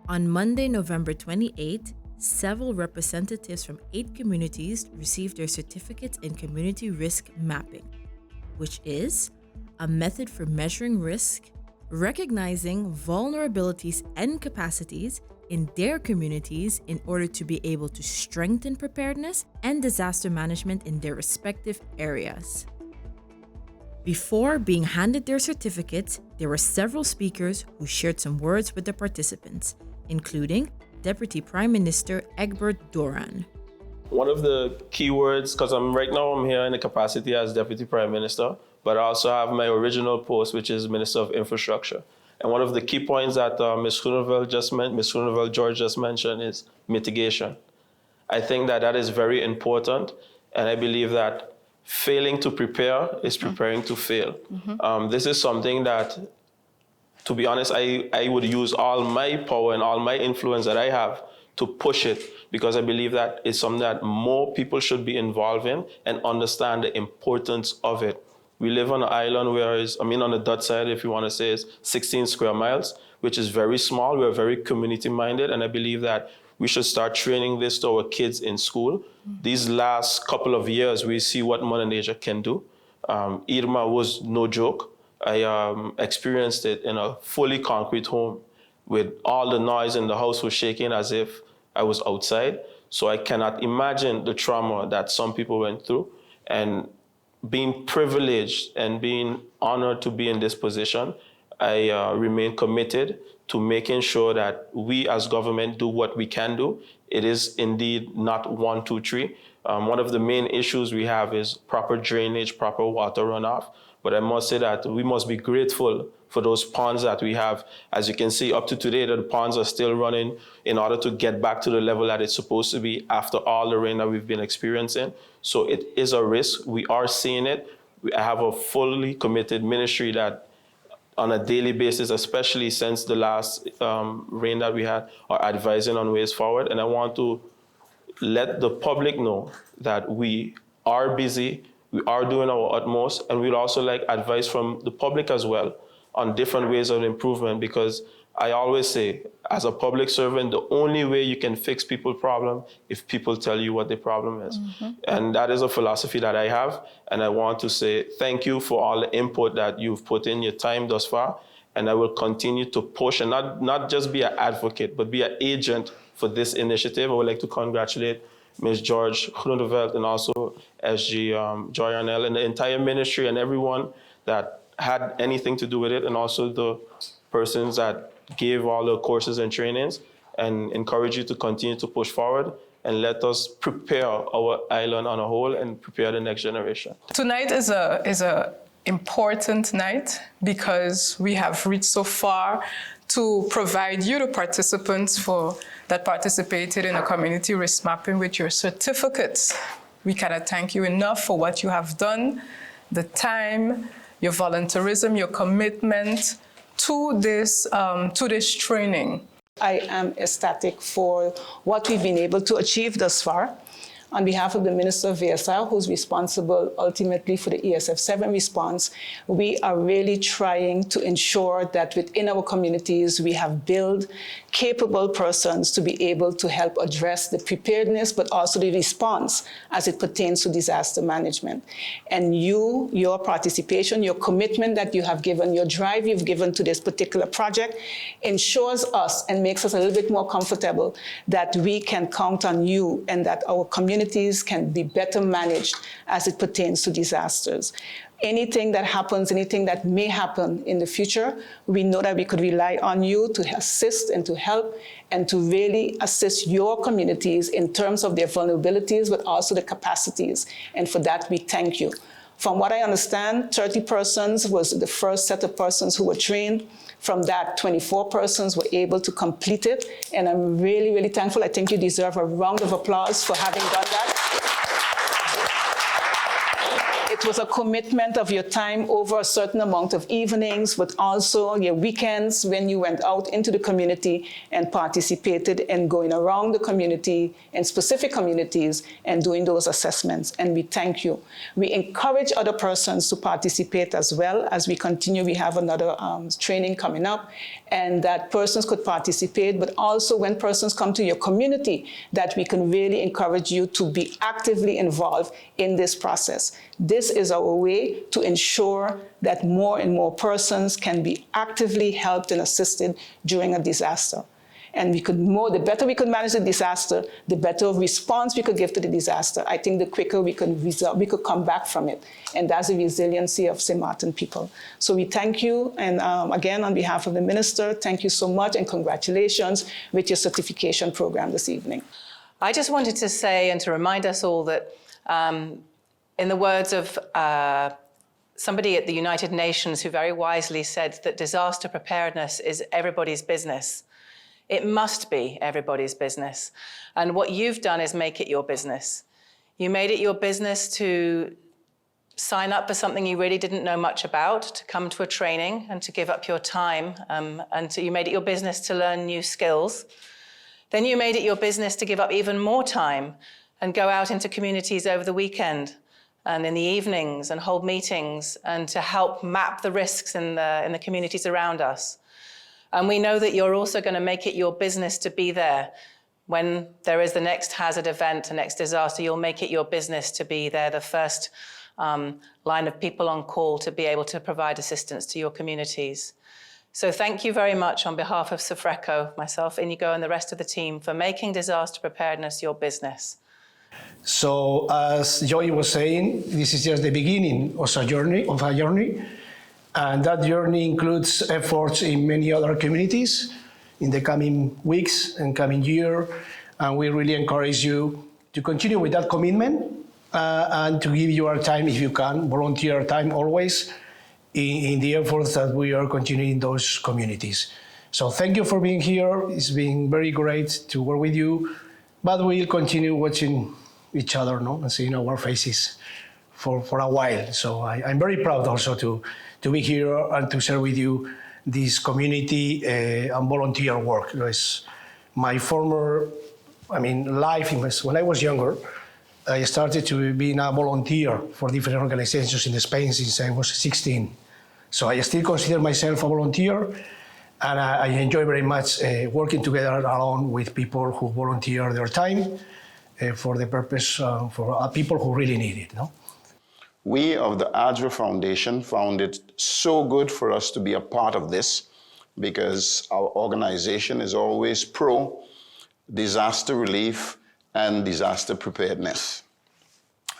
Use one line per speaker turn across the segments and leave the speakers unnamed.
On Monday, November 28, several representatives from 8 communities received their certificates in community risk mapping, which is a method for measuring risk, recognizing vulnerabilities and capacities in their communities in order to be able to strengthen preparedness and disaster management in their respective areas. Before being handed their certificates, there were several speakers who shared some words with the participants, including Deputy Prime Minister Egbert Doran.
One of the key words, because I'm here in the capacity as Deputy Prime Minister, but I also have my original post, which is Minister of Infrastructure. And one of the key points that Ms. Groenewald George just mentioned is mitigation. I think that is very important, and I believe that failing to prepare is preparing to fail. This is something that, to be honest, I would use all my power and all my influence that I have to push it, because I believe that it's something that more people should be involved in and understand the importance of it. We live on an island on the Dutch side, if you want to say, is 16 square miles, which is very small. We're very community-minded, and I believe that we should start training this to our kids in school. These last couple of years, we see what Mother Nature can do. Irma was no joke. I experienced it in a fully concrete home with all the noise in the house was shaking as if I was outside. So I cannot imagine the trauma that some people went through. And being privileged and being honored to be in this position, I remain committed to making sure that we as government do what we can do. It is indeed not 1, 2, 3. One of the main issues we have is proper drainage, proper water runoff. But I must say that we must be grateful for those ponds that we have. As you can see, up to today, the ponds are still running in order to get back to the level that it's supposed to be after all the rain that we've been experiencing. So it is a risk. We are seeing it. I have a fully committed ministry that on a daily basis, especially since the last rain that we had, are advising on ways forward. And I want to let the public know that we are busy, we are doing our utmost, and we'd also like advice from the public as well on different ways of improvement, because I always say, as a public servant, the only way you can fix people's problem if people tell you what their problem is. And that is a philosophy that I have, and I want to say thank you for all the input that you've put in your time thus far, and I will continue to push and not just be an advocate, but be an agent for this initiative. I would like to congratulate Ms. George Groenewald and also SG Joy Arnell and the entire ministry and everyone that had anything to do with it, and also the persons that gave all the courses and trainings, and encourage you to continue to push forward and let us prepare our island on a whole and prepare the next generation.
Tonight is a important night because we have reached so far to provide you, the participants that participated in a community risk mapping, with your certificates. We cannot thank you enough for what you have done, the time, your volunteerism, your commitment to this training.
I am ecstatic for what we've been able to achieve thus far. On behalf of the Minister of VSR, who's responsible ultimately for the ESF7 response, we are really trying to ensure that within our communities, we have built capable persons to be able to help address the preparedness, but also the response as it pertains to disaster management. And your participation, your commitment that you have given, your drive you've given to this particular project ensures us and makes us a little bit more comfortable that we can count on you and that our communities can be better managed as it pertains to disasters. Anything that happens, anything that may happen in the future, we know that we could rely on you to assist and to help and to really assist your communities in terms of their vulnerabilities, but also the capacities. And for that, we thank you. From what I understand, 30 persons was the first set of persons who were trained. From that, 24 persons were able to complete it. And I'm really, really thankful. I think you deserve a round of applause for having done that. It was a commitment of your time over a certain amount of evenings, but also your weekends when you went out into the community and participated in going around the community in specific communities and doing those assessments. And we thank you. We encourage other persons to participate as well as we continue. We have another training coming up, and that persons could participate, but also when persons come to your community, that we can really encourage you to be actively involved in this process. This is our way to ensure that more and more persons can be actively helped and assisted during a disaster. And the better we could manage the disaster, the better response we could give to the disaster. I think the quicker we could come back from it. And that's the resiliency of St. Martin people. So we thank you. And again, on behalf of the minister, thank you so much and congratulations with your certification program this evening.
I just wanted to say and to remind us all that in the words of somebody at the United Nations who very wisely said that disaster preparedness is everybody's business. It must be everybody's business. And what you've done is make it your business. You made it your business to sign up for something you really didn't know much about, to come to a training and to give up your time. You made it your business to learn new skills. Then you made it your business to give up even more time and go out into communities over the weekend and in the evenings and hold meetings and to help map the risks in the communities around us. And we know that you're also going to make it your business to be there. When there is the next hazard event, the next disaster, you'll make it your business to be there, the first line of people on call to be able to provide assistance to your communities. So thank you very much on behalf of SOFRECO, myself, Inigo, and the rest of the team for making disaster preparedness your business.
So as Joey was saying, this is just the beginning of a journey. And that journey includes efforts in many other communities in the coming weeks and coming year. And we really encourage you to continue with that commitment and to give your time, if you can, volunteer time always, in the efforts that we are continuing in those communities. So thank you for being here. It's been very great to work with you, but we'll continue watching each other, and seeing our faces for a while. So I'm very proud also to be here and to share with you this community and volunteer work. It's my former, life, when I was younger, I started to be a volunteer for different organizations in Spain since I was 16. So I still consider myself a volunteer, and I enjoy very much working together along with people who volunteer their time for the purpose for people who really need it.
We of the ADRA Foundation found it so good for us to be a part of this because our organization is always pro disaster relief and disaster preparedness.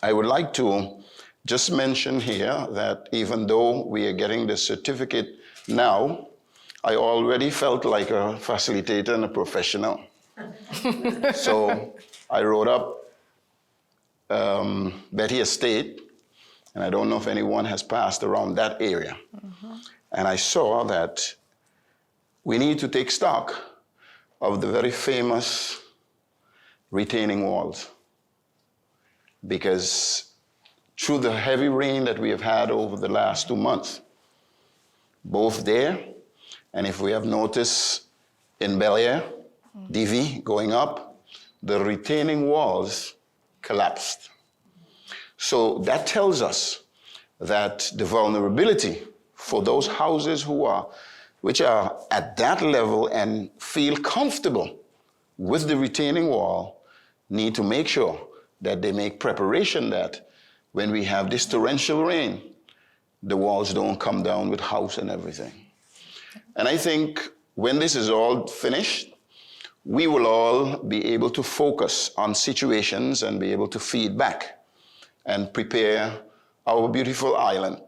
I would like to just mention here that even though we are getting the certificate now, I already felt like a facilitator and a professional. So I wrote up Betty Estate, and I don't know if anyone has passed around that area. Mm-hmm. And I saw that we need to take stock of the very famous retaining walls, because through the heavy rain that we have had over the last 2 months, both there, and if we have noticed in Bel Air, DV going up, the retaining walls collapsed. So that tells us that the vulnerability for those houses which are at that level and feel comfortable with the retaining wall need to make sure that they make preparation that when we have this torrential rain, the walls don't come down with house and everything. And I think when this is all finished, we will all be able to focus on situations and be able to feed back and prepare our beautiful island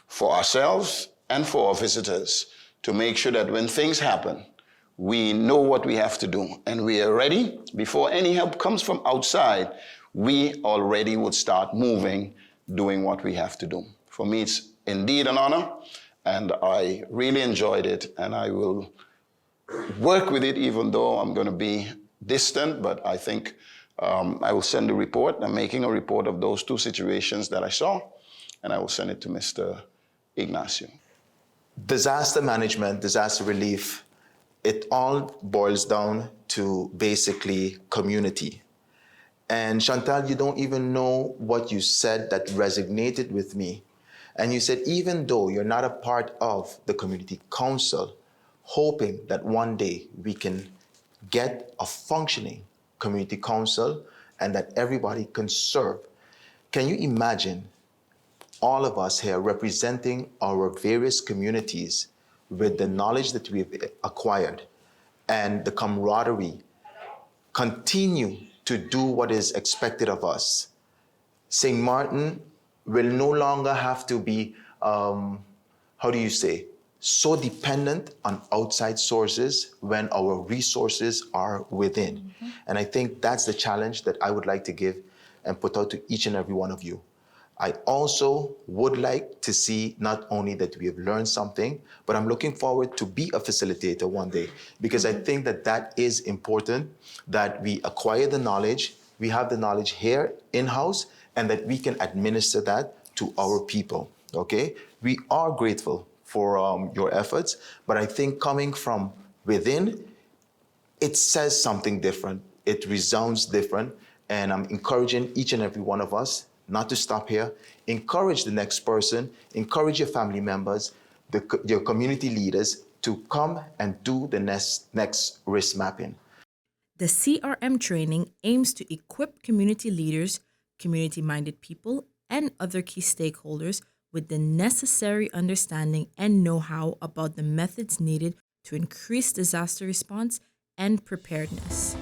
for ourselves and for our visitors to make sure that when things happen, we know what we have to do and we are ready. Before any help comes from outside, we already would start moving, doing what we have to do. For me, it's indeed an honor, and I really enjoyed it, and I will work with it even though I'm going to be distant, but I think I will send a report. I'm making a report of those 2 situations that I saw, and I will send it to Mr. Ignacio.
Disaster management, disaster relief, it all boils down to basically community. And Chantal, you don't even know what you said that resonated with me. And you said, even though you're not a part of the community council, hoping that one day we can get a functioning community council and that everybody can serve. Can you imagine all of us here representing our various communities with the knowledge that we've acquired and the camaraderie, continue to do what is expected of us? St. Martin will no longer have to be, so dependent on outside sources when our resources are within. Mm-hmm. And I think that's the challenge that I would like to give and put out to each and every one of you. I also would like to see not only that we have learned something, but I'm looking forward to be a facilitator one day, because I think that that is important, that we acquire the knowledge, we have the knowledge here in-house, and that we can administer that to our people, okay? We are grateful for your efforts, but I think coming from within, it says something different, it resounds different, and I'm encouraging each and every one of us not to stop here. Encourage the next person, encourage your family members, your community leaders to come and do the next risk mapping.
The CRM training aims to equip community leaders, community-minded people, and other key stakeholders with the necessary understanding and know-how about the methods needed to increase disaster response and preparedness.